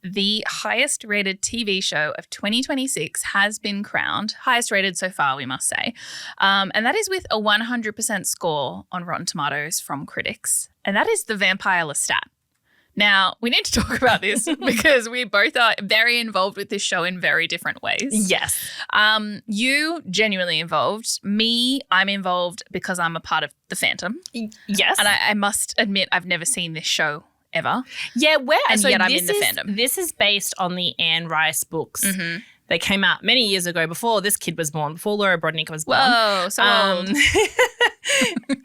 the highest rated TV show of 2026 has been crowned. Highest rated so far, we must say. And that is with a 100% score on Rotten Tomatoes from critics. And that is The Vampire Lestat. Now, we need to talk about this because we both are very involved with this show in very different ways. Yes. You genuinely involved. Me, I'm involved because I'm a part of the fandom. Yes. And I must admit, I've never seen this show ever. Yeah, yet I'm in the fandom. This is based on the Anne Rice books. Mm-hmm. They came out many years ago before this kid was born, before Laura Brodnik was born. Whoa, so old.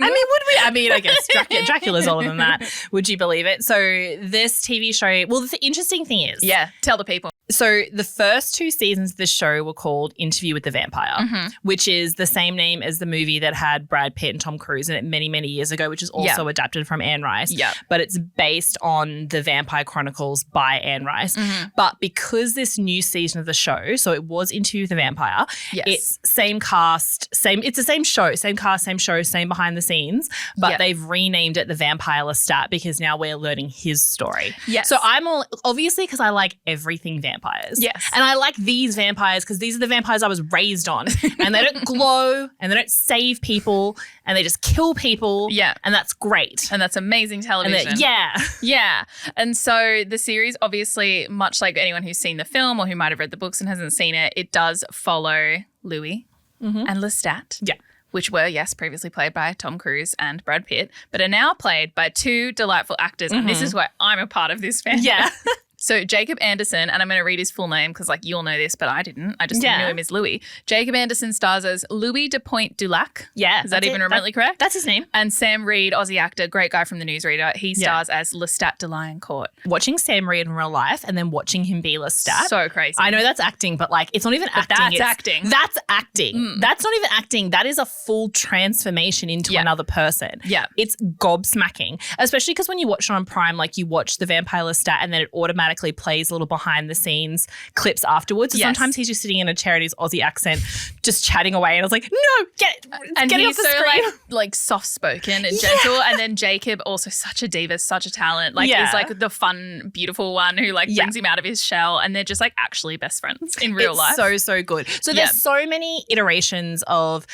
I mean, I guess Dracula's older than that. Would you believe it? So this TV show, well, the interesting thing is. Yeah, tell the people. So the first 2 seasons of the show were called Interview with the Vampire, which is the same name as the movie that had Brad Pitt and Tom Cruise in it many, many years ago, which is also adapted from Anne Rice. Yeah. But it's based on the Vampire Chronicles by Anne Rice. But because this new season of the show, so it was Interview with the Vampire, it's same cast, it's the same show, same cast, same show, same behind the scenes, but they've renamed it The Vampire Lestat because now we're learning his story. Yes. So I'm all, obviously because I like everything vampires. Yes. And I like these vampires because these are the vampires I was raised on. And they don't glow and they don't save people and they just kill people. Yeah. And that's great. And that's amazing television. Yeah. And so the series, obviously, much like anyone who's seen the film or who might have read the books and hasn't seen it, it does follow Louis and Lestat. Yeah. Which were, yes, previously played by Tom Cruise and Brad Pitt, but are now played by 2 delightful actors. And this is why I'm a part of this fandom. Yeah. So Jacob Anderson, and I'm going to read his full name because, like, you'll know this, but I didn't. I just knew him as Louis. Jacob Anderson stars as Louis de Pointe-du-Lac. Yeah. Is that even remotely correct? That's his name. And Sam Reid, Aussie actor, great guy from The Newsreader. He stars as Lestat de Lioncourt. Watching Sam Reid in real life and then watching him be Lestat. So crazy. I know that's acting, but, like, it's not even acting. That's acting. That's acting. That's not even acting. That is a full transformation into another person. Yeah. It's gobsmacking, especially because when you watch it on Prime, like, you watch The Vampire Lestat and then it automatically plays a little behind the scenes clips afterwards. So sometimes he's just sitting in a chair in his Aussie accent, just chatting away. And I was like, no, get it off the screen. Like soft spoken and gentle. And then Jacob, also such a diva, such a talent. Like is like the fun, beautiful one who like brings him out of his shell. And they're just like actually best friends in real life. So good. So there's so many iterations of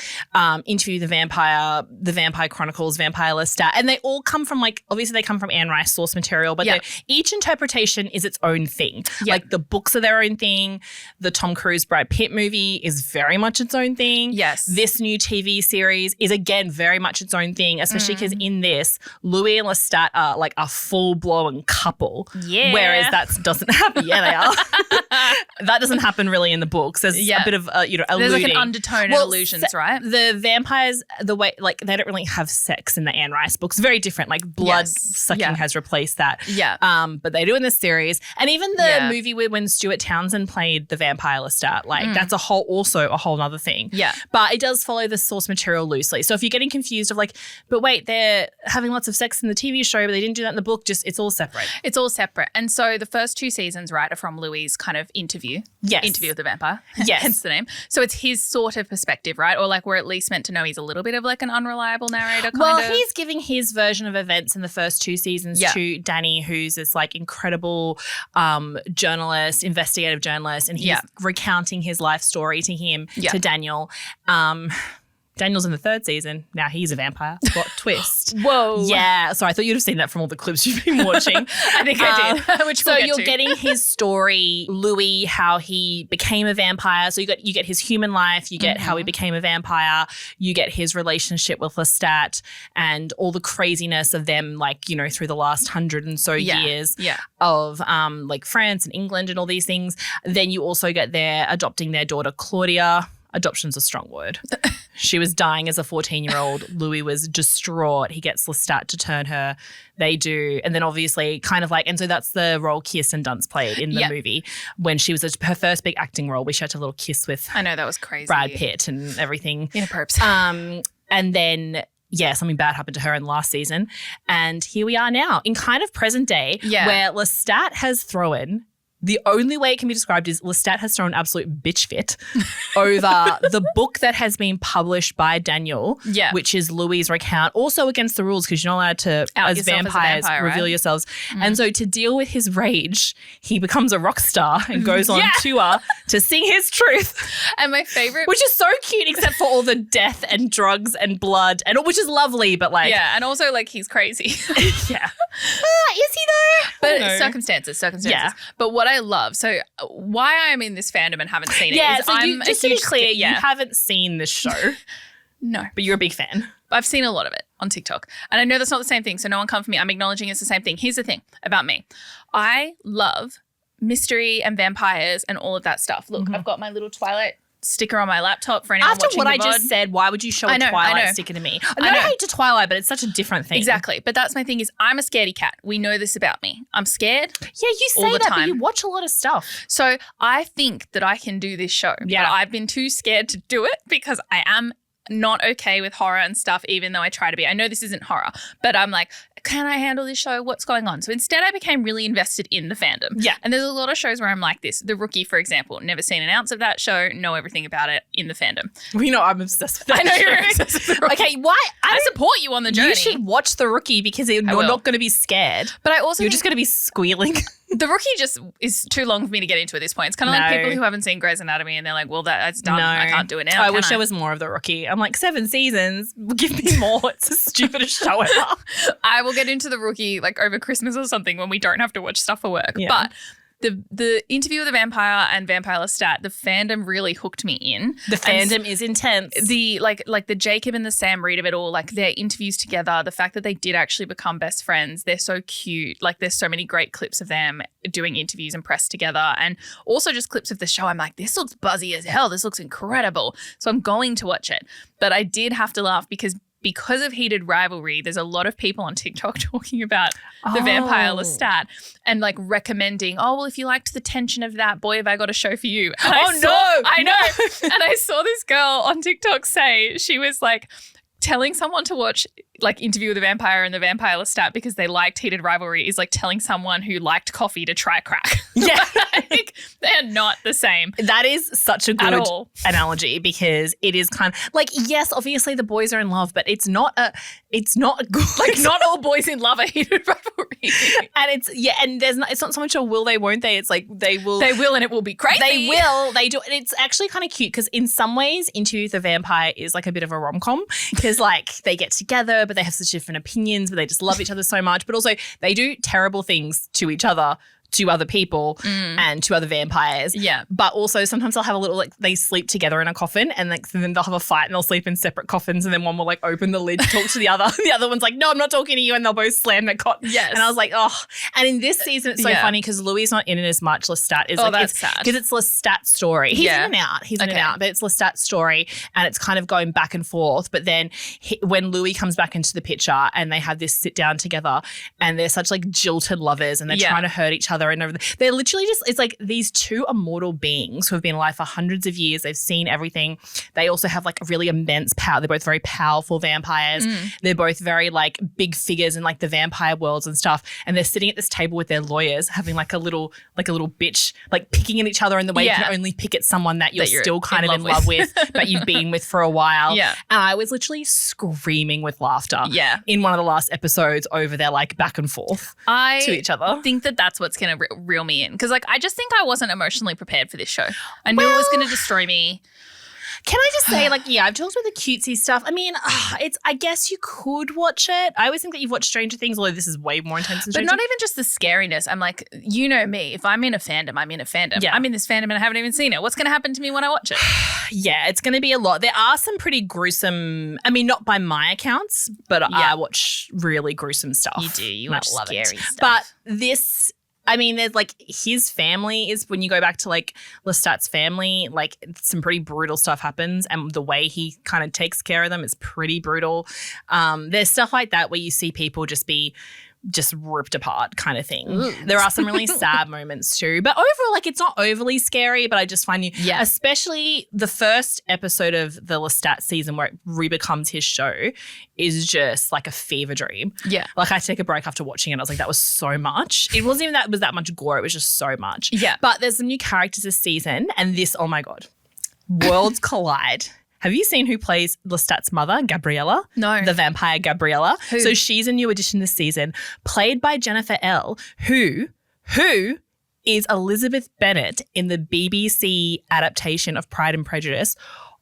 Interview the Vampire Chronicles, Vampire Lestat, and they all come from like, obviously they come from Anne Rice source material, but each interpretation is its own thing. Like the books are their own thing. The Tom Cruise Brad Pitt movie is very much its own thing. Yes. This new TV series is again very much its own thing, especially because in this, Louis and Lestat are like a full-blown couple. Yeah. Whereas that doesn't happen. Yeah, they are. That doesn't happen really in the books. There's a bit of, alluding. There's like an undertone and illusions, right? The vampires, the way, like they don't really have sex in the Anne Rice books. Very different. Like blood sucking has replaced that. Yeah. But they do in this series. And even the movie when Stuart Townsend played the Vampire Lestat, like that's a whole other thing. Yeah. But it does follow the source material loosely. So if you're getting confused of like, but wait, they're having lots of sex in the TV show, but they didn't do that in the book, it's all separate. It's all separate. And so the first 2 seasons, right, are from Louis' kind of interview. Yes. Interview with the Vampire. Yes. Hence the name. So it's his sort of perspective, right? Or like we're at least meant to know he's a little bit of like an unreliable narrator kind of. He's giving his version of events in the first 2 seasons to Danny, who's this like incredible journalist, investigative journalist, and he's recounting his life story to him, to Daniel. Daniel's in the 3rd season. Now he's a vampire. What twist. Whoa. Yeah. So I thought you'd have seen that from all the clips you've been watching. I think I did. Which so you're getting his story, Louis, how he became a vampire. So you get his human life. You get how he became a vampire. You get his relationship with Lestat and all the craziness of them, like, through the last 100 and so years of like France and England and all these things. Then you also get adopting their daughter, Claudia. Adoption's a strong word. She was dying as a 14-year-old. Louis was distraught. He gets Lestat to turn her. They do. And then obviously kind of like, and so that's the role Kirsten Dunst played in the movie when she was her first big acting role. We shared a little kiss with I know, that was crazy. Brad Pitt and everything. Inappropriate. And then something bad happened to her in the last season. And here we are now in kind of present day where Lestat has thrown the only way it can be described is Lestat has thrown an absolute bitch fit over the book that has been published by Daniel, which is Louis' recount, also against the rules because you're not allowed to, as vampires, reveal yourselves. And so to deal with his rage, he becomes a rock star and goes on tour to sing his truth. And my favorite... Which is so cute except for all the death and drugs and blood, and which is lovely, but like... Yeah, and also like he's crazy. Is he though? But circumstances. Yeah. But what I love, so why I'm in this fandom and haven't seen it is so I'm just to be clear, you haven't seen this show. No. But you're a big fan. I've seen a lot of it on TikTok. And I know that's not the same thing, so no one come for me. I'm acknowledging it's the same thing. Here's the thing about me. I love mystery and vampires and all of that stuff. Look, I've got my little Twilight sticker on my laptop for anyone watching the VOD. After what I just said, why would you show a Twilight sticker to me? I hate to Twilight, but it's such a different thing. Exactly. But that's my thing is I'm a scaredy cat. We know this about me. I'm scared. Yeah, you say all the time. But you watch a lot of stuff. So I think that I can do this show. Yeah. But I've been too scared to do it because I am not okay with horror and stuff, even though I try to be. I know this isn't horror, but I'm like, can I handle this show? What's going on? So instead I became really invested in the fandom. Yeah. And there's a lot of shows where I'm like this. The Rookie, for example, never seen an ounce of that show, know everything about it in the fandom. We know I'm obsessed with that. I know you're obsessed with The Rookie. Okay, why? I support you on the journey. You should watch The Rookie because you're not going to be scared. But I also You're just going to be squealing. The Rookie just is too long for me to get into at this point. It's kind of like people who haven't seen Grey's Anatomy and they're like, well, that's done. I can't do it now. I wish there was more of The Rookie. I'm like, 7 seasons. Give me more. It's the stupidest show ever. I will get into The Rookie like over Christmas or something when we don't have to watch stuff for work. Yeah. But the interview with the vampire and Vampire Lestat, the fandom really hooked me in. The fandom is intense. The like the Jacob and the Sam Reed of it all, like their interviews together, the fact that they did actually become best friends, they're so cute. Like there's so many great clips of them doing interviews and press together, and also just clips of the show. I'm like, this looks buzzy as hell. This looks incredible. So I'm going to watch it. But I did have to laugh because of heated rivalry, there's a lot of people on TikTok talking about the Vampire Lestat and like recommending, well, if you liked the tension of that, boy, have I got a show for you. And I know. And I saw this girl on TikTok say, she was like telling someone to watch like Interview with the Vampire and the Vampire Lestat because they liked heated rivalry is like telling someone who liked coffee to try crack. Yeah. Like, they're not the same. That is such a good analogy because it is kind of like, yes, obviously the boys are in love, but it's not a good, like not all boys in love are heated rivalry. And it's not so much a will they, won't they? It's like they will and it will be crazy. They do. And it's actually kind of cute because in some ways Interview with the Vampire is like a bit of a rom-com because like they get together but they have such different opinions, but they just love each other so much. But also they do terrible things to each other, to other people and to other vampires. Yeah. But also sometimes they'll have a little, like they sleep together in a coffin and like then they'll have a fight and they'll sleep in separate coffins and then one will like open the lid to talk to the other. The other one's like, no, I'm not talking to you, and they'll both slam their cot. Yes. And I was like, oh. And in this season it's so funny because Louis is not in it as much. Lestat is that's sad. Because it's Lestat's story. He's in and out. He's in and out. But it's Lestat's story and it's kind of going back and forth. But then when Louis comes back into the picture and they have this sit down together and they're such like jilted lovers and they're trying to hurt each other and everything. They're literally just, it's like these two immortal beings who have been alive for hundreds of years. They've seen everything. They also have like a really immense power. They're both very powerful vampires. They're both very like big figures in like the vampire worlds and stuff. And they're sitting at this table with their lawyers having like a little bitch, like picking at each other in the way you can only pick at someone that you're still kind of in love with, but you've been with for a while. Yeah. And I was literally screaming with laughter in one of the last episodes over their like back and forth to each other. I think that that's what's going to reel me in. Because like I just think I wasn't emotionally prepared for this show. I knew it was going to destroy me. Can I just say, like, I've talked about the cutesy stuff. I mean, I guess you could watch it. I always think that you've watched Stranger Things, although this is way more intense than Stranger Things. But not even just the scariness. I'm like, you know me. If I'm in a fandom, I'm in a fandom. Yeah. I'm in this fandom and I haven't even seen it. What's going to happen to me when I watch it? Yeah, it's going to be a lot. There are some pretty gruesome, I mean, not by my accounts, but I watch really gruesome stuff. You do. You watch scary stuff. But this... I mean, there's like his family is when you go back to like Lestat's family, like some pretty brutal stuff happens and the way he kind of takes care of them is pretty brutal. There's stuff like that where you see people just be just ripped apart kind of thing. Ooh. There are some really sad moments too. But overall, like, it's not overly scary, but I just find especially the first episode of the Lestat season where it re-becomes his show is just like a fever dream. Yeah. Like, I had to take a break after watching it. I was like, that was so much. It wasn't even that it was that much gore. It was just so much. Yeah. But there's some new characters this season, and this, oh my God, worlds collide. Have you seen who plays Lestat's mother, Gabriella? No. The vampire Gabriella. Who? So she's a new addition this season, played by Jennifer L., who is Elizabeth Bennet in the BBC adaptation of Pride and Prejudice,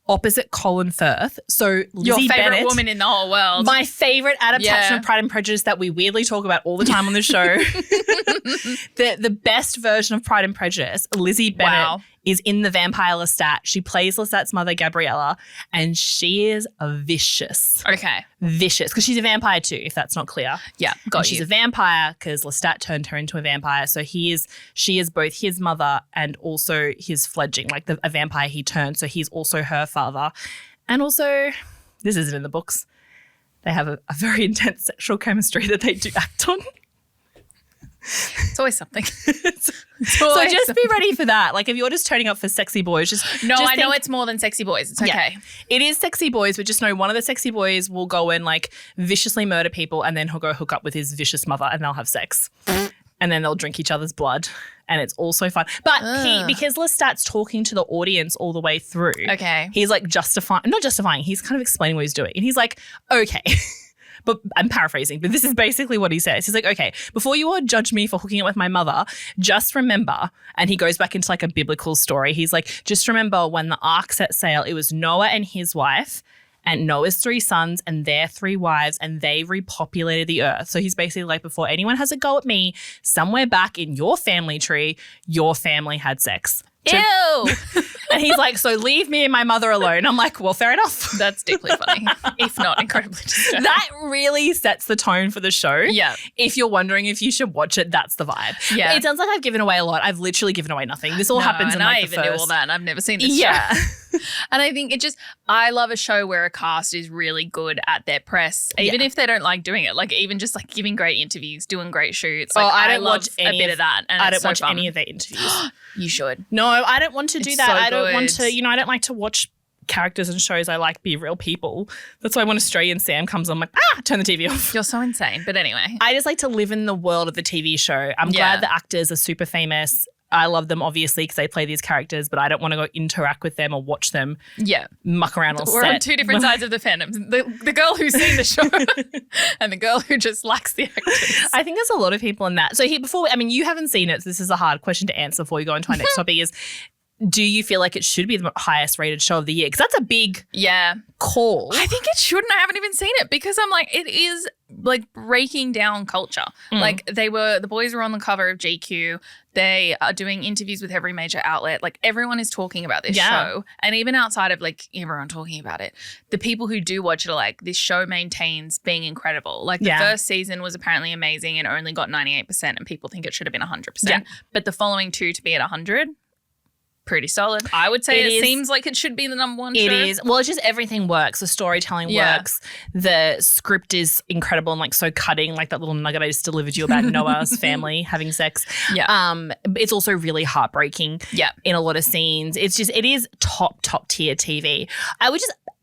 opposite Colin Firth. So Lizzie Your favourite Bennet, woman in the whole world. my favourite adaptation Yeah. of Pride and Prejudice that we weirdly talk about all the time on the show. the best version of Pride and Prejudice, Lizzie Bennet, Wow. is in the vampire Lestat. She plays Lestat's mother, Gabriella, and she is vicious. Okay. Vicious. Because she's a vampire too, if that's not clear. Yeah, And got she's you. a vampire because Lestat turned her into a vampire. So she is both his mother and also his fledgling, like a vampire he turned. So he's also her father. And also, this isn't in the books, they have a very intense sexual chemistry that they do act on. It's always something. So just be ready for that. Like, if you're just turning up for sexy boys, No, just I know think- it's more than sexy boys. It's okay. It is sexy boys, but just know one of the sexy boys will go and like viciously murder people, and then he'll go hook up with his vicious mother, and they'll have sex. And then they'll drink each other's blood, and it's also fun. But because Lestat's talking to the audience all the way through, Okay. he's like not justifying, he's kind of explaining what he's doing. And he's like, okay, but I'm paraphrasing, but this is basically what he says. He's like, okay, before you all judge me for hooking up with my mother, just remember, and he goes back into like a biblical story. He's like, just remember when the ark set sail, it was Noah and his wife and Noah's 3 sons and their 3 wives, and they repopulated the earth. So he's basically like, before anyone has a go at me, somewhere back in your family tree, your family had sex. Ew. And he's like, so leave me and my mother alone. I'm like, well, fair enough. That's deeply funny, if not incredibly disturbing. That really sets the tone for the show. Yeah. If you're wondering if you should watch it, that's the vibe. Yeah. It sounds like I've given away a lot. I've literally given away nothing. This all happens in and like I the even first. knew all that, and I've never seen this Yeah. show. And I think I love a show where a cast is really good at their press, even if they don't like doing it. Like, even just like giving great interviews, doing great shoots. Like, I don't love watch a any bit of of that. And I it's don't so watch fun. any of their interviews. You should. No, I don't want to do It's that. so I don't want good. to, I don't like to watch characters and shows. I like be real people. That's why when Australian Sam comes on, I'm like, turn the TV off. You're so insane. But anyway. I just like to live in the world of the TV show. I'm glad the actors are super famous. I love them, obviously, because they play these characters, but I don't want to go interact with them or watch them muck around on We're set. on two different sides of the fandom. The girl who's seen the show and the girl who just likes the actors. I think there's a lot of people in that. So you haven't seen it, so this is a hard question to answer before we go into our next topic is, do you feel like it should be the highest rated show of the year? Because that's a big call. I think it shouldn't. I haven't even seen it because I'm like, it is like breaking down culture. Like, the boys were on the cover of GQ. They are doing interviews with every major outlet. Like, everyone is talking about this show. And even outside of like everyone talking about it, the people who do watch it are like, this show maintains being incredible. Like, the first season was apparently amazing and only got 98%, and people think it should have been 100%. Yeah. But the following 2 to be at 100, pretty solid. I would say it seems like it should be the number 1 show. It is. Well, it's just everything works. The storytelling works. The script is incredible and like so cutting, like that little nugget I just delivered you about Noah's family having sex. Yeah. It's also really heartbreaking in a lot of scenes. It is top tier TV.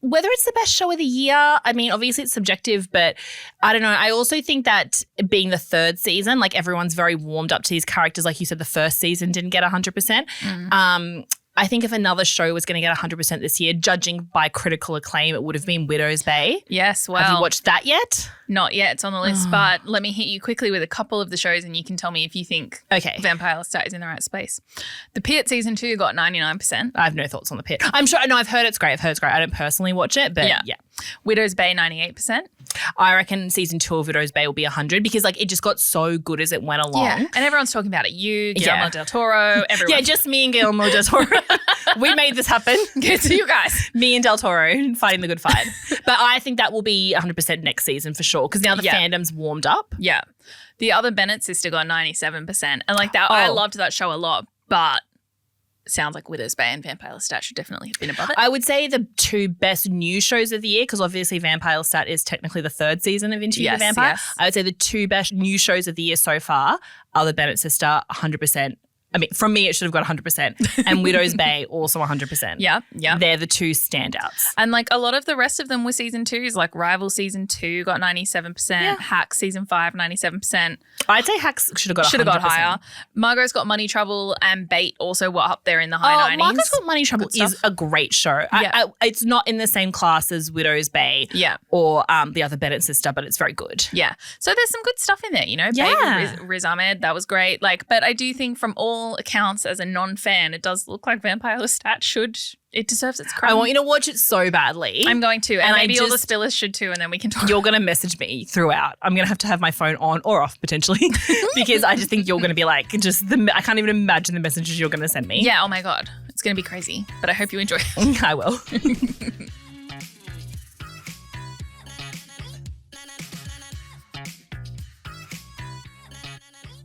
Whether it's the best show of the year, I mean, obviously it's subjective, but I don't know. I also think that being the 3rd season, like everyone's very warmed up to these characters. Like you said, the first season didn't get 100%. I think if another show was going to get 100% this year, judging by critical acclaim, it would have been Widow's Bay. Yes, well. Have you watched that yet? Not yet. It's on the list, but let me hit you quickly with a couple of the shows and you can tell me if you think Vampire Lestat is in the right space. The Pit season 2 got 99%. I have no thoughts on The Pit. I'm sure. No, I've heard it's great. I don't personally watch it, but yeah. Widow's Bay, 98%. I reckon season 2 of Widow's Bay will be 100 because like it just got so good as it went along. Yeah, and everyone's talking about it. You, Guillermo del Toro, everyone. Yeah, just me and Guillermo del Toro. We made this happen. Good to you guys. Me and Del Toro fighting the good fight. But I think that will be 100% next season for sure because now the fandom's warmed up. Yeah. The other Bennett sister got 97%. And like that, I loved that show a lot, but sounds like Widow's Bay and Vampire Lestat should definitely have been above it. I would say the two best new shows of the year, because obviously Vampire Lestat is technically the third season of Interview with the Vampire. Yes. I would say the two best new shows of the year so far are The Bennett Sister, 100%. I mean, from me, it should have got 100%. And Widow's Bay, also 100%. Yeah. They're the two standouts. And like a lot of the rest of them were season 2s, like Rival season 2 got 97%, Hacks season 5, 97%. I'd say Hacks should have got 100%. Should have got higher. Margot's Got Money Trouble and Bait also were up there in the high 90s. Margot's Got Money Trouble is a great show. Yeah. It's not in the same class as Widow's Bay or the other Bennett Sister, but it's very good. Yeah. So there's some good stuff in there, you know. Yeah. Babe with Riz Ahmed, that was great. Like, but I do think from all accounts as a non-fan, it does look like Vampire Lestat it deserves its credit. I want you to watch it so badly. I'm going to. And maybe all the spillers should too, and then we can talk. You're going to message me throughout. I'm going to have my phone on or off potentially because I just think you're going to be like, I can't even imagine the messages you're going to send me. Yeah, oh my God. It's going to be crazy, but I hope you enjoy it. I will.